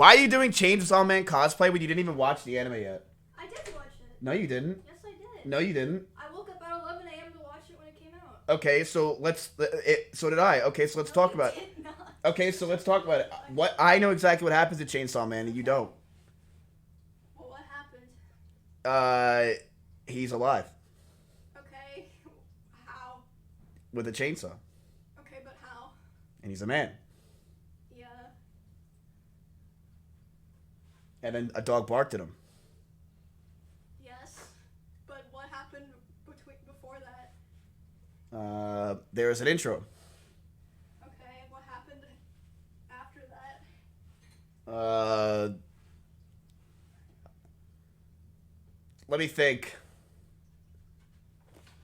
Why are you doing Chainsaw Man cosplay when you didn't even watch the anime yet? I did watch it. No, you didn't. Yes, I did. No, you didn't. I woke up at 11 a.m. to watch it when it came out. Okay, so so did I. Okay, so let's talk about it. Okay, so let's talk about it. What I know exactly what happens to Chainsaw Man, and you don't. Well, what happened? He's alive Okay. How? with a chainsaw, Okay, but how? and he's a man. Yeah. And then a dog barked at him. Yes. But what happened before that? There was an intro. Okay, what happened after that? Let me think.